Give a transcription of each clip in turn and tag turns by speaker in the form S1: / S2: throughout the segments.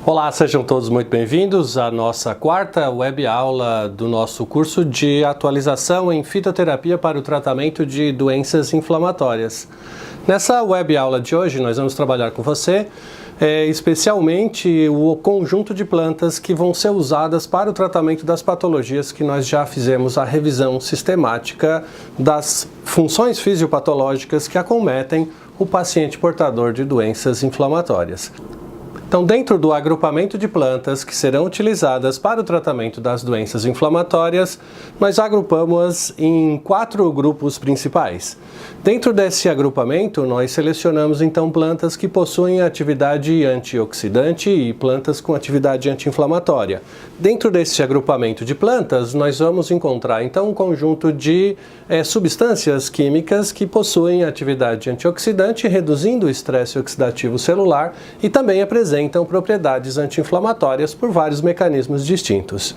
S1: Olá, sejam todos muito bem-vindos à nossa quarta web aula do nosso curso de atualização em fitoterapia para o tratamento de doenças inflamatórias. Nessa web aula de hoje nós vamos trabalhar com você especialmente o conjunto de plantas que vão ser usadas para o tratamento das patologias que nós já fizemos a revisão sistemática das funções fisiopatológicas que acometem o paciente portador de doenças inflamatórias. Então, dentro do agrupamento de plantas que serão utilizadas para o tratamento das doenças inflamatórias, nós agrupamos em 4 grupos principais. Dentro desse agrupamento, nós selecionamos então plantas que possuem atividade antioxidante e plantas com atividade anti-inflamatória. Dentro desse agrupamento de plantas, nós vamos encontrar então um conjunto de substâncias químicas que possuem atividade antioxidante, reduzindo o estresse oxidativo celular e também apresentam propriedades anti-inflamatórias por vários mecanismos distintos.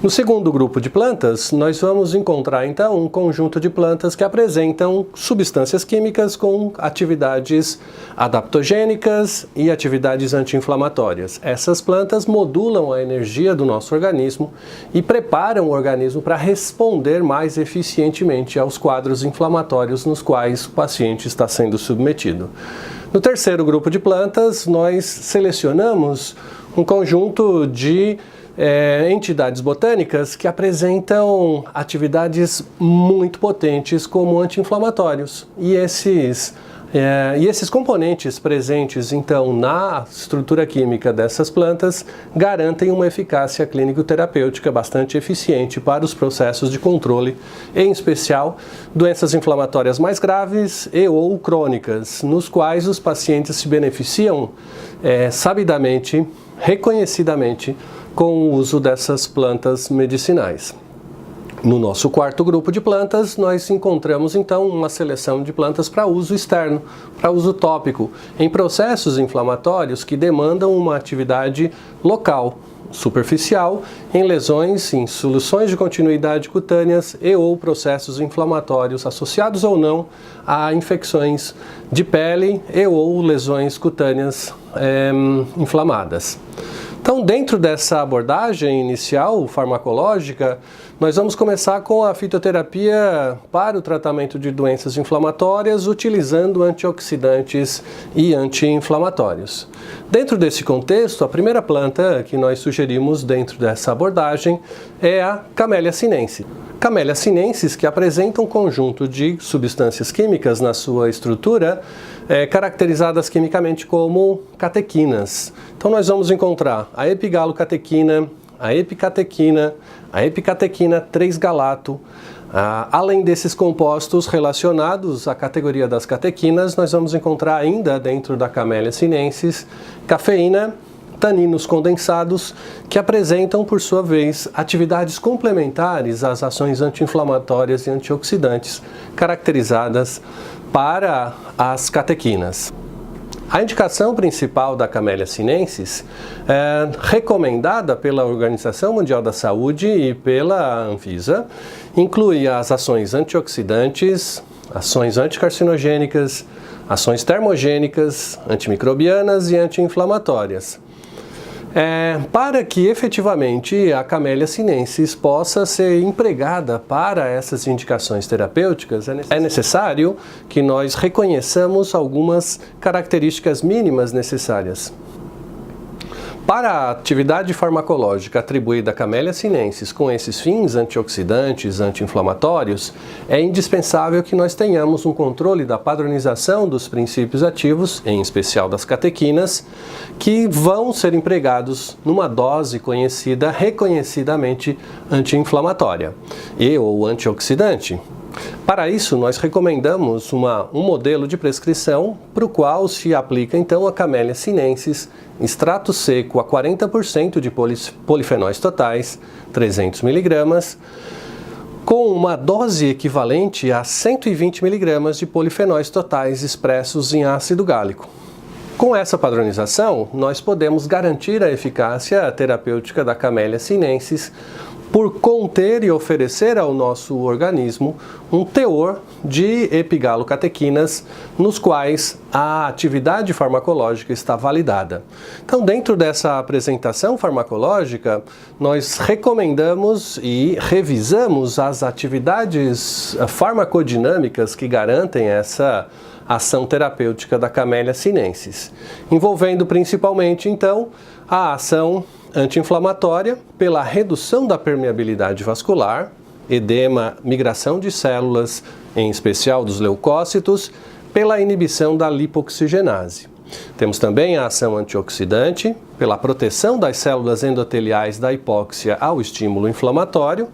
S1: No segundo grupo de plantas, nós vamos encontrar então um conjunto de plantas que apresentam substâncias químicas com atividades adaptogênicas e atividades anti-inflamatórias. Essas plantas modulam a energia do nosso organismo e preparam o organismo para responder mais eficientemente aos quadros inflamatórios nos quais o paciente está sendo submetido. No terceiro grupo de plantas, nós selecionamos um conjunto de entidades botânicas que apresentam atividades muito potentes como anti-inflamatórios. E esses componentes presentes, então, na estrutura química dessas plantas garantem uma eficácia clínico-terapêutica bastante eficiente para os processos de controle, em especial doenças inflamatórias mais graves e ou crônicas, nos quais os pacientes se beneficiam sabidamente, reconhecidamente, com o uso dessas plantas medicinais. No nosso quarto grupo de plantas, nós encontramos então uma seleção de plantas para uso externo, para uso tópico, em processos inflamatórios que demandam uma atividade local, superficial, em lesões, em soluções de continuidade cutâneas e ou processos inflamatórios associados ou não a infecções de pele e ou lesões cutâneas inflamadas. Então, dentro dessa abordagem inicial farmacológica, nós vamos começar com a fitoterapia para o tratamento de doenças inflamatórias, utilizando antioxidantes e anti-inflamatórios. Dentro desse contexto, a primeira planta que nós sugerimos dentro dessa abordagem é a Camellia sinensis. Camellia sinensis, que apresenta um conjunto de substâncias químicas na sua estrutura, caracterizadas quimicamente como catequinas. Então nós vamos encontrar a epigalocatequina, a epicatequina, a epicatequina 3-galato. Além desses compostos relacionados à categoria das catequinas, nós vamos encontrar ainda dentro da Camellia sinensis cafeína, taninos condensados, que apresentam, por sua vez, atividades complementares às ações anti-inflamatórias e antioxidantes caracterizadas para as catequinas. A indicação principal da Camellia sinensis, recomendada pela Organização Mundial da Saúde e pela Anvisa, inclui as ações antioxidantes, ações anticarcinogênicas, ações termogênicas, antimicrobianas e anti-inflamatórias. Para que efetivamente a Camellia sinensis possa ser empregada para essas indicações terapêuticas, é necessário que nós reconheçamos algumas características mínimas necessárias. Para a atividade farmacológica atribuída à Camellia sinensis com esses fins antioxidantes, anti-inflamatórios, é indispensável que nós tenhamos um controle da padronização dos princípios ativos, em especial das catequinas, que vão ser empregados numa dose conhecida reconhecidamente anti-inflamatória e ou antioxidante. Para isso, nós recomendamos um modelo de prescrição para o qual se aplica então a Camellia sinensis, extrato seco a 40% de polifenóis totais, 300 mg, com uma dose equivalente a 120 mg de polifenóis totais expressos em ácido gálico. Com essa padronização, nós podemos garantir a eficácia terapêutica da Camellia sinensis por conter e oferecer ao nosso organismo um teor de epigalocatequinas nos quais a atividade farmacológica está validada. Então, dentro dessa apresentação farmacológica, nós recomendamos e revisamos as atividades farmacodinâmicas que garantem essa ação terapêutica da Camellia sinensis, envolvendo principalmente, então, a ação anti-inflamatória pela redução da permeabilidade vascular, edema, migração de células, em especial dos leucócitos, pela inibição da lipoxigenase. Temos também a ação antioxidante, pela proteção das células endoteliais da hipóxia ao estímulo inflamatório.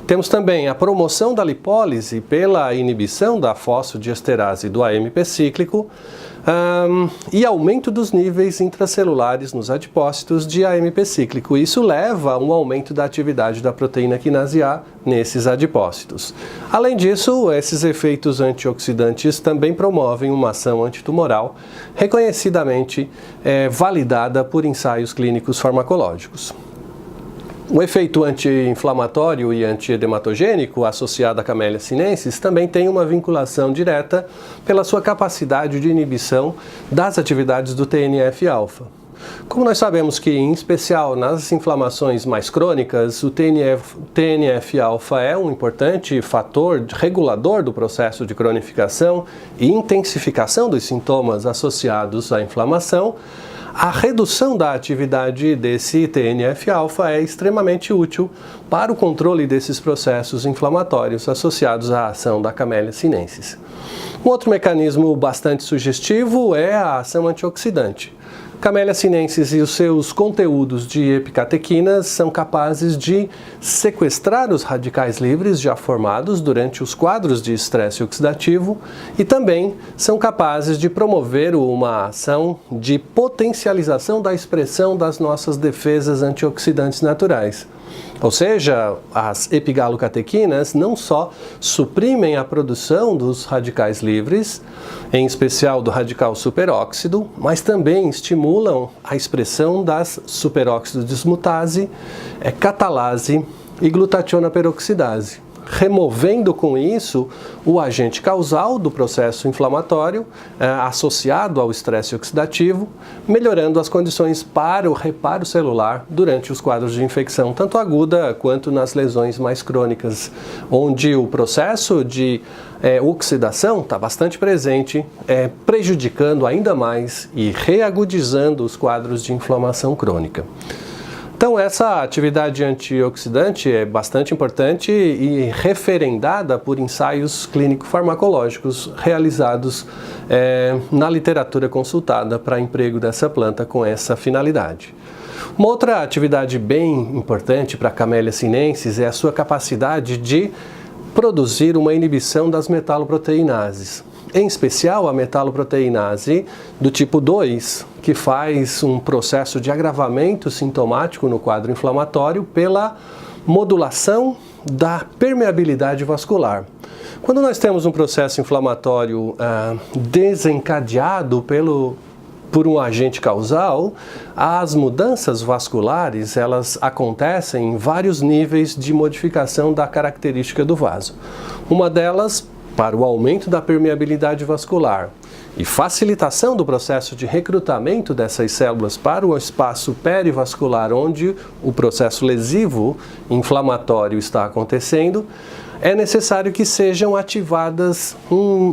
S1: Temos também a promoção da lipólise pela inibição da fosfodiesterase do AMP cíclico e aumento dos níveis intracelulares nos adipócitos de AMP cíclico. Isso leva a um aumento da atividade da proteína quinase A nesses adipócitos. Além disso, esses efeitos antioxidantes também promovem uma ação antitumoral reconhecidamente validada por ensaios clínicos farmacológicos. O efeito anti-inflamatório e antiedematogênico associado à Camellia sinensis também tem uma vinculação direta pela sua capacidade de inibição das atividades do TNF-alfa. Como nós sabemos que, em especial nas inflamações mais crônicas, o TNF-alfa é um importante fator regulador do processo de cronificação e intensificação dos sintomas associados à inflamação, a redução da atividade desse TNF-alfa é extremamente útil para o controle desses processos inflamatórios associados à ação da Camellia sinensis. Um outro mecanismo bastante sugestivo é a ação antioxidante. Camellia sinensis e os seus conteúdos de epicatequinas são capazes de sequestrar os radicais livres já formados durante os quadros de estresse oxidativo e também são capazes de promover uma ação de potencialização da expressão das nossas defesas antioxidantes naturais. Ou seja, as epigalocatequinas não só suprimem a produção dos radicais livres, em especial do radical superóxido, mas também estimulam a expressão das superóxido dismutase, catalase e glutationa peroxidase, removendo com isso o agente causal do processo inflamatório associado ao estresse oxidativo, melhorando as condições para o reparo celular durante os quadros de infecção, tanto aguda quanto nas lesões mais crônicas, onde o processo de oxidação está bastante presente, prejudicando ainda mais e reagudizando os quadros de inflamação crônica. Então, essa atividade antioxidante é bastante importante e referendada por ensaios clínico-farmacológicos realizados na literatura consultada para emprego dessa planta com essa finalidade. Uma outra atividade bem importante para a Camellia sinensis é a sua capacidade de produzir uma inibição das metaloproteinases. Em especial a metaloproteinase do tipo 2, que faz um processo de agravamento sintomático no quadro inflamatório pela modulação da permeabilidade vascular. Quando nós temos um processo inflamatório desencadeado por um agente causal, as mudanças vasculares elas acontecem em vários níveis de modificação da característica do vaso. Uma delas para o aumento da permeabilidade vascular e facilitação do processo de recrutamento dessas células para o espaço perivascular onde o processo lesivo inflamatório está acontecendo, é necessário que sejam ativadas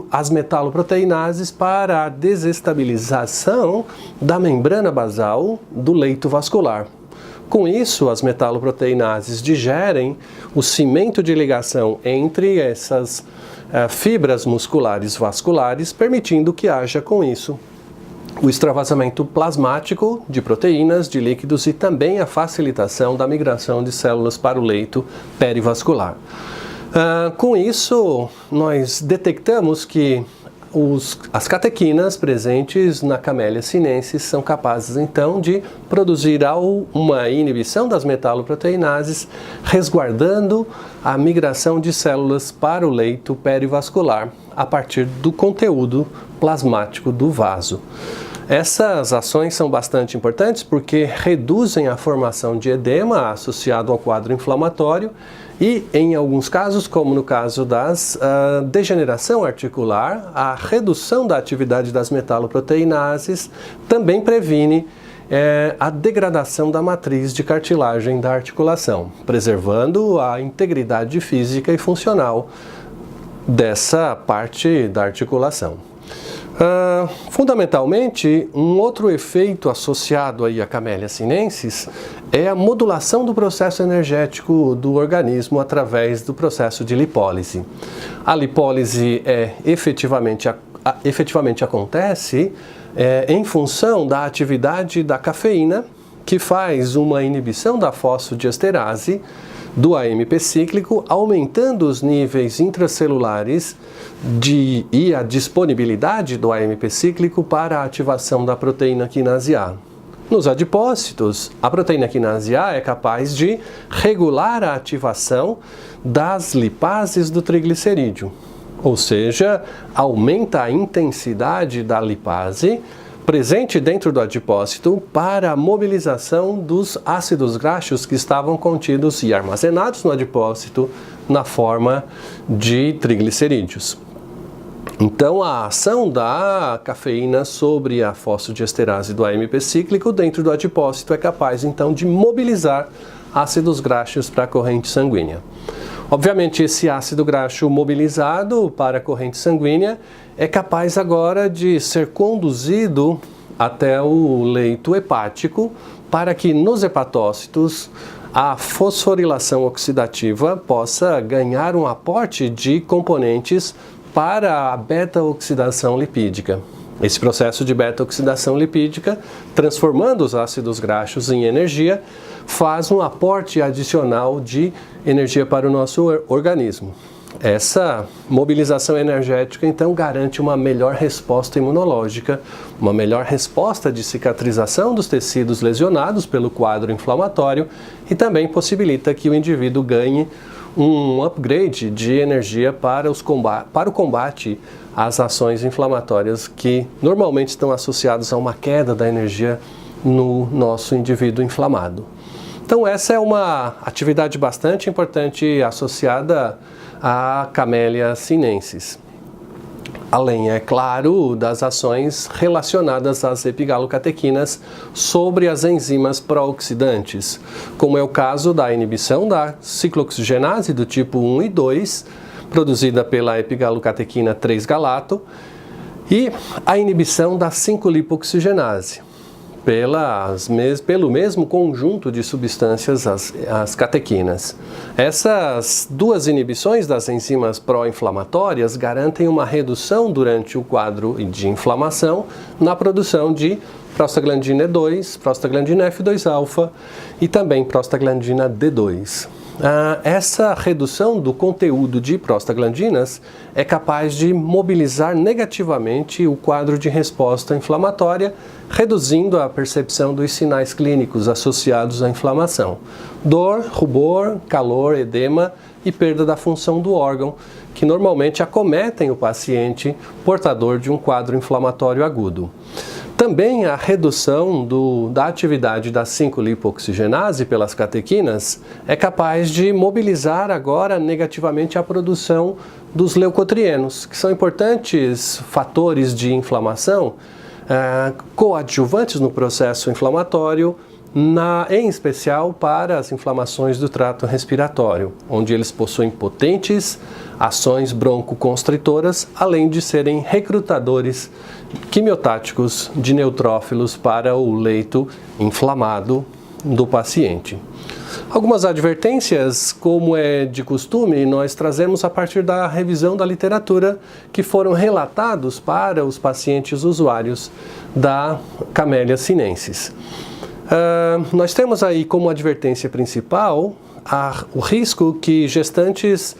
S1: as metaloproteinases para a desestabilização da membrana basal do leito vascular. Com isso, as metaloproteinases digerem o cimento de ligação entre essas fibras musculares vasculares, permitindo que haja com isso o extravasamento plasmático de proteínas, de líquidos e também a facilitação da migração de células para o leito perivascular. Com isso, nós detectamos que as catequinas presentes na Camellia sinensis são capazes, então, de produzir uma inibição das metaloproteinases, resguardando a migração de células para o leito perivascular a partir do conteúdo plasmático do vaso. Essas ações são bastante importantes porque reduzem a formação de edema associado ao quadro inflamatório e, em alguns casos, como no caso das degeneração articular, a redução da atividade das metaloproteinases também previne a degradação da matriz de cartilagem da articulação, preservando a integridade física e funcional dessa parte da articulação. Fundamentalmente, um outro efeito associado aí a Camellia sinensis é a modulação do processo energético do organismo através do processo de lipólise. A lipólise efetivamente acontece em função da atividade da cafeína, que faz uma inibição da fosfodiesterase do AMP cíclico, aumentando os níveis intracelulares e a disponibilidade do AMP cíclico para a ativação da proteína quinase A. Nos adipócitos, a proteína quinase A é capaz de regular a ativação das lipases do triglicerídeo, ou seja, aumenta a intensidade da lipase presente dentro do adipócito para a mobilização dos ácidos graxos que estavam contidos e armazenados no adipócito na forma de triglicerídeos. Então, a ação da cafeína sobre a fosfodiesterase do AMP cíclico dentro do adipócito é capaz, então, de mobilizar ácidos graxos para a corrente sanguínea. Obviamente, esse ácido graxo mobilizado para a corrente sanguínea é capaz agora de ser conduzido até o leito hepático para que nos hepatócitos a fosforilação oxidativa possa ganhar um aporte de componentes para a beta-oxidação lipídica. Esse processo de beta-oxidação lipídica, transformando os ácidos graxos em energia, faz um aporte adicional de energia para o nosso organismo. Essa mobilização energética, então, garante uma melhor resposta imunológica, uma melhor resposta de cicatrização dos tecidos lesionados pelo quadro inflamatório e também possibilita que o indivíduo ganhe um upgrade de energia para o combate às ações inflamatórias que normalmente estão associadas a uma queda da energia no nosso indivíduo inflamado. Então essa é uma atividade bastante importante associada à Camellia sinensis. Além, é claro, das ações relacionadas às epigalocatequinas sobre as enzimas pró-oxidantes, como é o caso da inibição da ciclooxigenase do tipo 1 e 2, produzida pela epigalocatequina 3-galato, e a inibição da 5-lipooxigenase, pelo mesmo conjunto de substâncias, as catequinas. Essas duas inibições das enzimas pró-inflamatórias garantem uma redução durante o quadro de inflamação na produção de prostaglandina E2, prostaglandina F2-alfa e também prostaglandina D2. Essa redução do conteúdo de prostaglandinas é capaz de mobilizar negativamente o quadro de resposta inflamatória, reduzindo a percepção dos sinais clínicos associados à inflamação: dor, rubor, calor, edema e perda da função do órgão, que normalmente acometem o paciente portador de um quadro inflamatório agudo. Também a redução da atividade da 5-lipooxigenase pelas catequinas é capaz de mobilizar agora negativamente a produção dos leucotrienos, que são importantes fatores de inflamação, coadjuvantes no processo inflamatório, em especial para as inflamações do trato respiratório, onde eles possuem potentes ações broncoconstritoras, além de serem recrutadores quimiotáticos de neutrófilos para o leito inflamado do paciente. Algumas advertências, como é de costume, nós trazemos a partir da revisão da literatura que foram relatados para os pacientes usuários da Camellia sinensis. Nós temos aí como advertência principal o risco que gestantes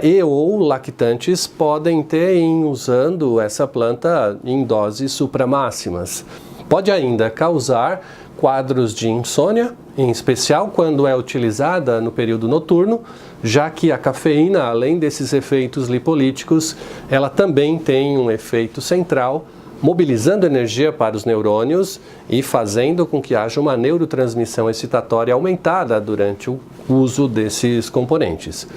S1: e ou lactantes podem ter em usando essa planta em doses supramáximas. Pode ainda causar quadros de insônia, em especial quando é utilizada no período noturno, já que a cafeína, além desses efeitos lipolíticos, ela também tem um efeito central mobilizando energia para os neurônios e fazendo com que haja uma neurotransmissão excitatória aumentada durante o uso desses componentes.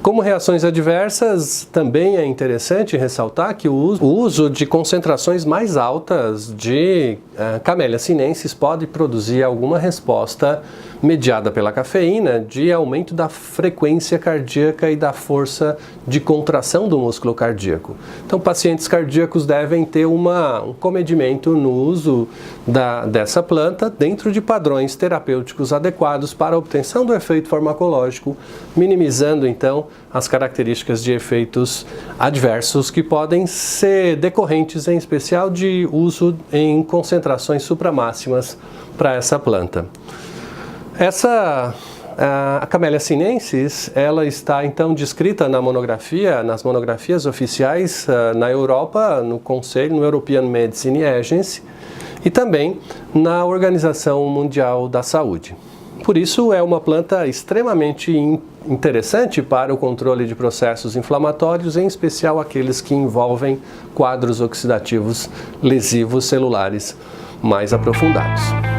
S1: Como reações adversas, também é interessante ressaltar que o uso de concentrações mais altas de Camellia sinensis pode produzir alguma resposta mediada pela cafeína de aumento da frequência cardíaca e da força de contração do músculo cardíaco. Então, pacientes cardíacos devem ter um comedimento no uso dessa planta dentro de padrões terapêuticos adequados para a obtenção do efeito farmacológico, minimizando então as características de efeitos adversos que podem ser decorrentes, em especial, de uso em concentrações supramáximas para essa planta. A Camellia sinensis, ela está então descrita nas monografias oficiais na Europa, no Conselho, no European Medicine Agency e também na Organização Mundial da Saúde. Por isso, é uma planta extremamente interessante para o controle de processos inflamatórios, em especial aqueles que envolvem quadros oxidativos lesivos celulares mais aprofundados.